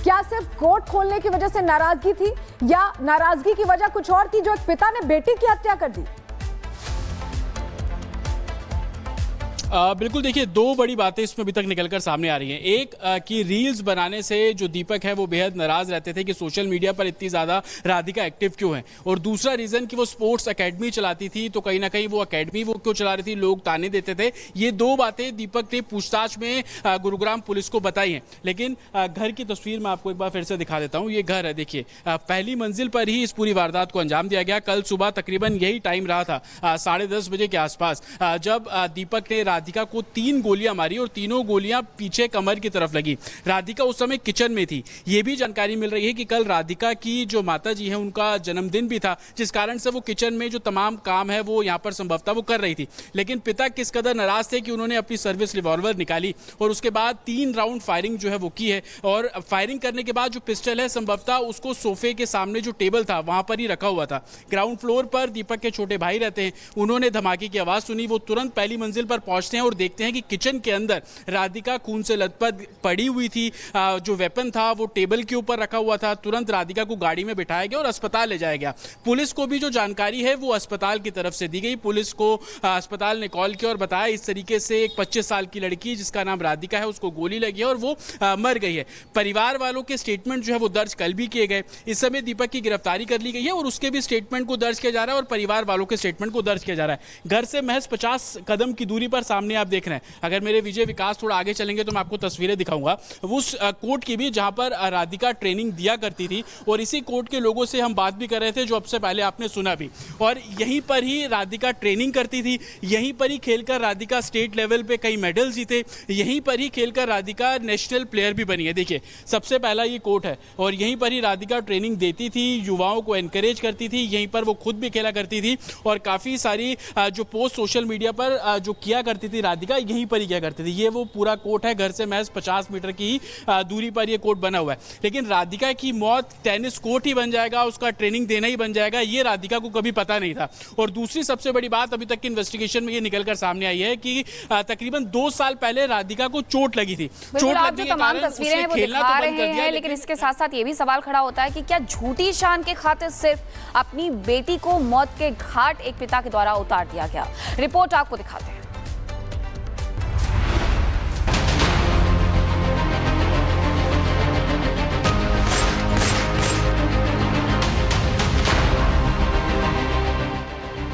क्या सिर्फ कोर्ट खोलने की वजह से नाराजगी थी या नाराजगी की वजह कुछ और थी जो एक पिता ने बेटी की हत्या कर दी? बिल्कुल, देखिए दो बड़ी बातें इसमें अभी तक निकलकर सामने आ रही हैं। एक कि रील्स बनाने से जो दीपक है वो बेहद नाराज रहते थे कि सोशल मीडिया पर इतनी ज़्यादा राधिका एक्टिव क्यों है, और दूसरा रीज़न कि वो स्पोर्ट्स एकेडमी चलाती थी, तो कहीं ना कहीं वो एकेडमी वो क्यों चला रही थी, लोग ताने देते थे। ये दो बातें दीपक ने पूछताछ में गुरुग्राम पुलिस को बताई हैं। लेकिन घर की तस्वीर मैं आपको एक बार फिर से दिखा देता हूँ। ये घर है, देखिए पहली मंजिल पर ही इस पूरी वारदात को अंजाम दिया गया। कल सुबह तकरीबन यही टाइम रहा था 10:30 बजे के आसपास, जब दीपक ने राधिका को 3 गोलियां मारी और तीनों गोलियां पीछे कमर की तरफ लगी। राधिका उस समय किचन में थी। यह भी जानकारी मिल रही है कि कल राधिका की जो माता जी है उनका जन्मदिन भी था, जिस कारण से वो किचन में जो तमाम काम है वो यहां पर संभवतः वो कर रही थी। लेकिन पिता किस कदर नाराज थे कि उन्होंने अपनी सर्विस रिवॉल्वर निकाली और उसके बाद 3 राउंड फायरिंग जो है वो की है। और फायरिंग करने के बाद जो पिस्टल है संभवतः उसको सोफे के सामने जो टेबल था वहां पर ही रखा हुआ था। ग्राउंड फ्लोर पर दीपक के छोटे भाई रहते हैं, उन्होंने धमाके की आवाज सुनी। वो तुरंत पहली मंजिल पर पहुंचते हैं और देखते हैं कि किचन के अंदर राधिका खून से लथपथ पड़ी हुई थी। जो वेपन था वो टेबल के ऊपर रखा हुआ था। तुरंत राधिका को गाड़ी में बिठाया गया और अस्पताल ले जाया गया। पुलिस को भी जो जानकारी है वो अस्पताल की तरफ से दी गई। पुलिस को अस्पताल ने कॉल किया और बताया इस तरीके से एक 25 साल की लड़की जिसका नाम राधिका है उसको गोली लगी है और वो मर गई है। परिवार वालों के स्टेटमेंट जो है वो दर्ज कल भी किए गए। इस समय दीपक की गिरफ्तारी कर ली गई है और उसके भी स्टेटमेंट को दर्ज किया जा रहा है और परिवार वालों के स्टेटमेंट को दर्ज किया जा रहा है। घर से महज 50 कदम की दूरी पर सामने आप देख रहे हैं। अगर मेरे विजय विकास थोड़ा आगे चलेंगे तो मैं आपको तस्वीरें दिखाऊंगा उस कोर्ट की भी जहां पर राधिका ट्रेनिंग दिया करती थी। और इसी कोर्ट के लोगों से हम बात भी कर रहे थे जो अब से पहले आपने सुना भी। और यहीं पर ही राधिका ट्रेनिंग करती थी, यहीं पर ही खेलकर राधिका स्टेट लेवल पे कई मेडल जीते, यहीं पर ही खेलकर राधिका नेशनल प्लेयर भी बनी है। देखिए सबसे पहला ये कोर्ट है और यहीं पर ही राधिका ट्रेनिंग देती थी, युवाओं को एनकरेज करती थी, यहीं पर वो खुद भी खेला करती थी और काफ़ी सारी जो पोस्ट सोशल मीडिया पर जो किया करती थी राधिका यहीं पर ही किया करती थी। ये वो पूरा कोर्ट है, घर से महज 50 मीटर की दूरी पर ये कोर्ट बना हुआ है। लेकिन राधिका की मौत टेनिस कोर्ट ही बन जाएगा, उसका ट्रेनिंग देना ही बन जाएगा, ये राधिका को कभी पता नहीं था। और दूसरी सबसे बड़ी बात अभी तक की इन्वेस्टिगेशन में ये निकलकर सामने आई है कि तकरीबन 2 साल पहले राधिका को चोट लगी थी। चोट लगने के कारण उसे खेलना तो बंद कर दिया। लेकिन इसके साथ साथ ये भी सवाल खड़ा होता है कि क्या झूठी शान के खातिर सिर्फ अपनी बेटी को मौत के घाट एक पिता के द्वारा उतार दिया गया? रिपोर्ट आपको दिखाते हैं।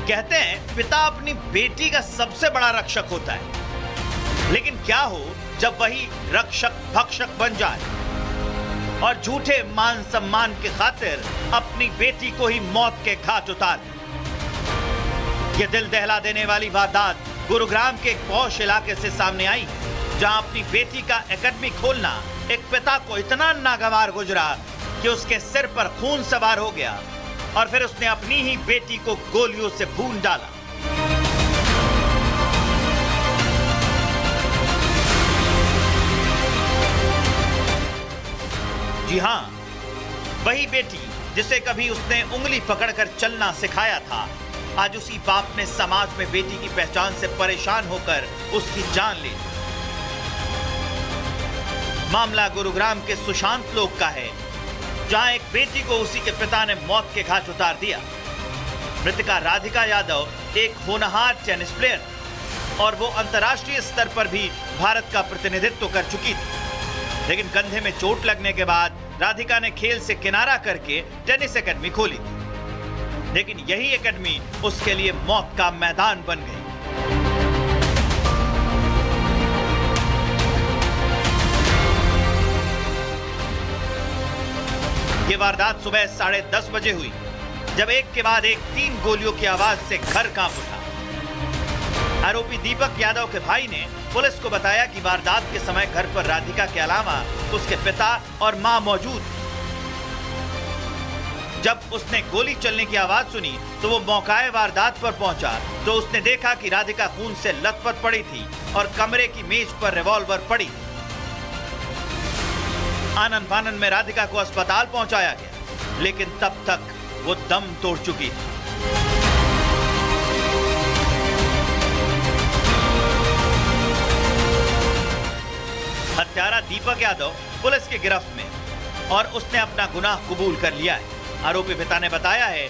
कहते हैं पिता अपनी बेटी का सबसे बड़ा रक्षक होता है, लेकिन क्या हो जब वही रक्षक भक्षक बन जाए और झूठे मान सम्मान के खातिर अपनी बेटी को ही मौत के घाट उतार दे। ये दिल दहला देने वाली वारदात गुरुग्राम के एक पौष इलाके से सामने आई, जहां अपनी बेटी का एकेडमी खोलना एक पिता को इतना नागवार गुजरा कि उसके सिर पर खून सवार हो गया और फिर उसने अपनी ही बेटी को गोलियों से भून डाला। जी हां, वही बेटी जिसे कभी उसने उंगली पकड़कर चलना सिखाया था, आज उसी बाप ने समाज में बेटी की पहचान से परेशान होकर उसकी जान ले ली। मामला गुरुग्राम के सुशांत लोक का है, जहां एक बेटी को उसी के पिता ने मौत के घाट उतार दिया। मृतका राधिका यादव एक होनहार टेनिस प्लेयर और वो अंतर्राष्ट्रीय स्तर पर भी भारत का प्रतिनिधित्व कर चुकी थी। लेकिन कंधे में चोट लगने के बाद राधिका ने खेल से किनारा करके टेनिस एकेडमी खोली थी। लेकिन यही एकेडमी उसके लिए मौत का मैदान बन गई। ये वारदात सुबह 10:30 बजे हुई, जब एक के बाद एक 3 गोलियों की आवाज से घर कांप उठा। आरोपी दीपक यादव के भाई ने पुलिस को बताया कि वारदात के समय घर पर राधिका के अलावा उसके पिता और मां मौजूद। जब उसने गोली चलने की आवाज सुनी तो वो मौकाए वारदात पर पहुंचा, तो उसने देखा कि राधिका खून से लथपथ पड़ी थी और कमरे की मेज पर रिवॉल्वर पड़ी। आनन फानन में राधिका को अस्पताल पहुंचाया गया, लेकिन तब तक वो दम तोड़ चुकी थी। हत्यारा दीपक यादव पुलिस की गिरफ्त में। और उसने अपना गुनाह कबूल कर लिया है। आरोपी पिता ने बताया है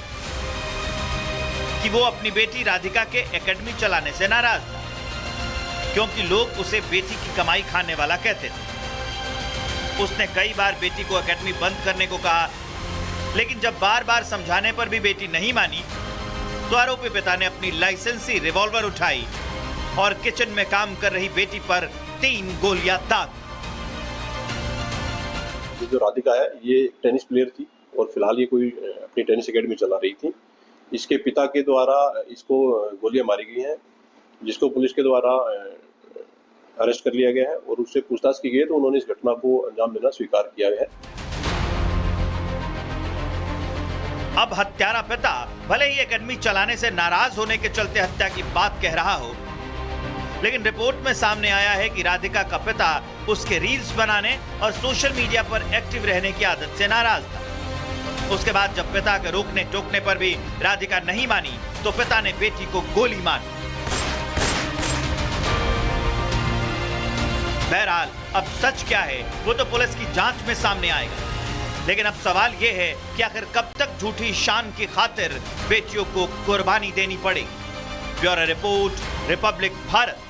कि वो अपनी बेटी राधिका के एकेडमी चलाने से नाराज था, क्योंकि लोग उसे बेटी की कमाई खाने वाला कहते थे। उसने कई बार बेटी को एकेडमी बंद करने को कहा, लेकिन जब बार बार समझाने पर भी बेटी नहीं मानी तो आरोपी पिता ने अपनी लाइसेंसी रिवॉल्वर उठाई और किचन में काम कर रही बेटी पर 3 गोलियां दाग। जो राधिका है ये टेनिस प्लेयर थी और फिलहाल ये कोई अपनी टेनिस एकेडमी चला रही थी। इसके पिता के द्वारा इसको गोलियां मारी गई हैं, जिसको पुलिस के द्वारा अरेस्ट कर लिया गया है और उससे पूछताछ की गई तो उन्होंने इस घटना को अंजाम देना स्वीकार किया है। अब हत्यारा पिता भले ही एकेडमी चलाने से नाराज होने के चलते हत्या की बात कह रहा हो, लेकिन रिपोर्ट में सामने आया है कि राधिका का पिता उसके रील्स बनाने और सोशल मीडिया पर एक्टिव रहने की आदत से नाराज था। उसके बाद जब पिता के रोकने टोकने पर भी राधिका नहीं मानी तो पिता ने बेटी को गोली मार दी। बहरहाल अब सच क्या है वो तो पुलिस की जांच में सामने आएगा, लेकिन अब सवाल ये है कि आखिर कब तक झूठी शान की खातिर बेटियों को कुर्बानी देनी पड़ेगी। Bureau report, Republic Bharat.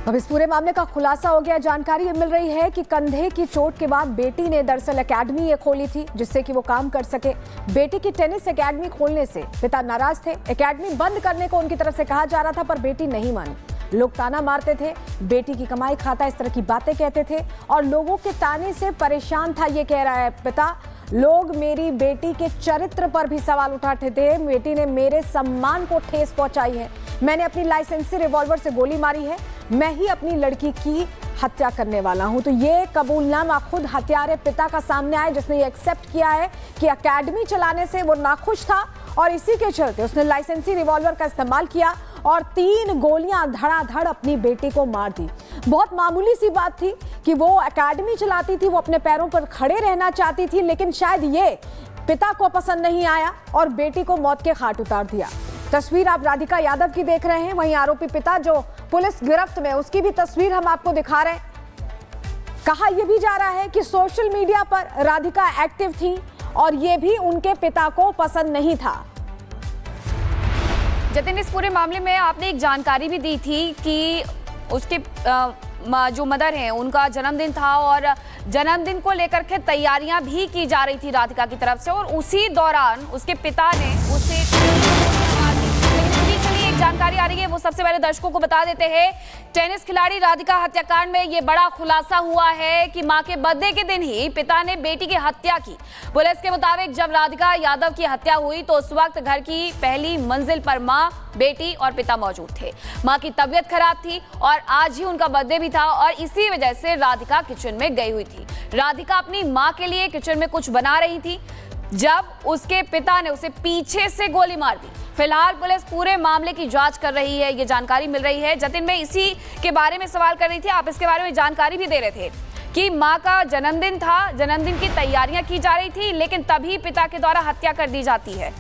अब इस पूरे मामले का खुलासा हो गया। जानकारी ये मिल रही है कि कंधे की चोट के बाद बेटी ने दरअसल एकेडमी ये खोली थी जिससे कि वो काम कर सके। बेटी की टेनिस एकेडमी खोलने से पिता नाराज थे। एकेडमी बंद करने को उनकी तरफ से कहा जा रहा था पर बेटी नहीं मानी। लोग ताना मारते थे, बेटी की कमाई खाता, इस तरह की बातें कहते थे और लोगों के ताने से परेशान था, ये कह रहा है पिता। लोग मेरी बेटी के चरित्र पर भी सवाल उठाते थे। बेटी ने मेरे सम्मान को ठेस पहुंचाई है। मैंने अपनी लाइसेंसी रिवॉल्वर से गोली मारी है। मैं ही अपनी लड़की की हत्या करने वाला हूं। तो ये कबूलनामा खुद हत्यारे पिता का सामने आया, जिसने ये एक्सेप्ट किया है कि एकेडमी चलाने से वो नाखुश था और इसी के चलते उसने लाइसेंसी रिवॉल्वर का इस्तेमाल किया और 3 गोलियां धड़ाधड़ अपनी बेटी को मार दी। बहुत मामूली सी बात थी कि वो एकेडमी चलाती थी, वो अपने पैरों पर खड़े रहना चाहती थी, लेकिन शायद ये पिता को पसंद नहीं आया और बेटी को मौत के घाट उतार दिया। तस्वीर आप राधिका यादव की देख रहे हैं, वहीं आरोपी पिता जो पुलिस गिरफ्त में, उसकी भी तस्वीर हम आपको दिखा रहे हैं। कहा यह भी जा रहा है कि सोशल मीडिया पर राधिका एक्टिव थी और ये भी उनके पिता को पसंद नहीं था। जतिन, इस पूरे मामले में आपने एक जानकारी भी दी थी कि उसके जो मदर हैं उनका जन्मदिन था और जन्मदिन को लेकर के तैयारियां भी की जा रही थी राधिका की तरफ से और उसी दौरान उसके पिता ने उसे जानकारी आ रही है, वो सबसे पहले दर्शकों को बता देते हैं। टेनिस खिलाड़ी राधिका हत्याकांड में ये बड़ा खुलासा हुआ है कि मां के बर्थडे के दिन ही पिता ने बेटी की हत्या की। पुलिस के मुताबिक जब राधिका यादव की हत्या हुई तो उस वक्त घर की पहली मंजिल पर मां, बेटी और पिता मौजूद थे। मां की तबीयत खराब थी और आज ही उनका बर्थडे भी था और इसी वजह से राधिका किचन में गई हुई थी। राधिका अपनी मां के लिए किचन में कुछ बना रही थी जब उसके पिता ने उसे पीछे से गोली मार दी। फिलहाल पुलिस पूरे मामले की जांच कर रही है, ये जानकारी मिल रही है। जतिन, मैं इसी के बारे में सवाल कर रही थी, आप इसके बारे में जानकारी भी दे रहे थे कि मां का जन्मदिन था, जन्मदिन की तैयारियां की जा रही थी, लेकिन तभी पिता के द्वारा हत्या कर दी जाती है।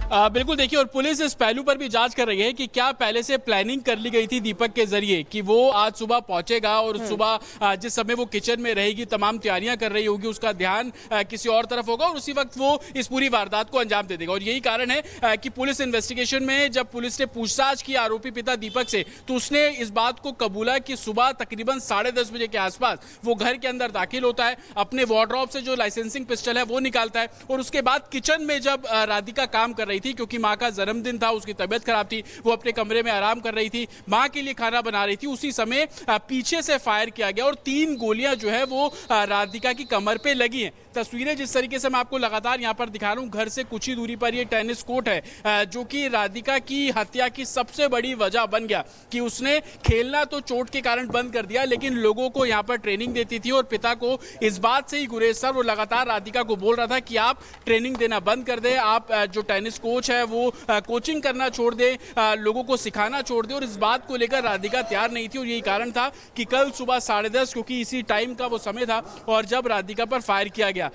बिल्कुल, देखिए, और पुलिस इस पहलू पर भी जांच कर रही है कि क्या पहले से प्लानिंग कर ली गई थी दीपक के जरिए कि वो आज सुबह पहुंचेगा और सुबह जिस समय वो किचन में रहेगी, तमाम तैयारियां कर रही होगी, उसका ध्यान किसी और तरफ होगा और उसी वक्त वो इस पूरी वारदात को अंजाम दे देगा। और यही कारण है कि पुलिस इन्वेस्टिगेशन में जब पुलिस ने पूछताछ की आरोपी पिता दीपक से तो उसने इस बात को कबूला कि सुबह तकरीबन 10:30 बजे के आसपास वो घर के अंदर दाखिल होता है, अपने वार्डरोब से जो लाइसेंसिंग पिस्टल है वो निकालता है और उसके बाद किचन में जब राधिका काम कर रही थी, क्योंकि मां का जन्मदिन था, उसकी तबीयत खराब थी, वो अपने कमरे में आराम कर रही थी, मां के लिए खाना बना रही थी, उसी समय पीछे से फायर किया गया और 3 गोलियां जो है वो राधिका की कमर पे लगी हैं। तस्वीरें जिस तरीके से मैं आपको लगातार यहां पर दिखा रहा हूं, घर से कुछ ही दूरी पर ये टेनिस कोर्ट है जो कि राधिका की हत्या की सबसे बड़ी वजह बन गया कि उसने खेलना तो चोट के कारण बंद कर दिया, लेकिन लोगों को यहां पर ट्रेनिंग देती थी और पिता को इस बात से ही गुरेज था। वो लगातार राधिका को बोल रहा था कि आप ट्रेनिंग देना बंद कर दें, आप जो टेनिस कोच है वो कोचिंग करना छोड़ दें, लोगों को सिखाना छोड़ दें। और इस बात को लेकर राधिका तैयार नहीं थी और यही कारण था कि कल सुबह 10:30, क्योंकि इसी टाइम का वो समय था और जब राधिका पर फायर किया गया।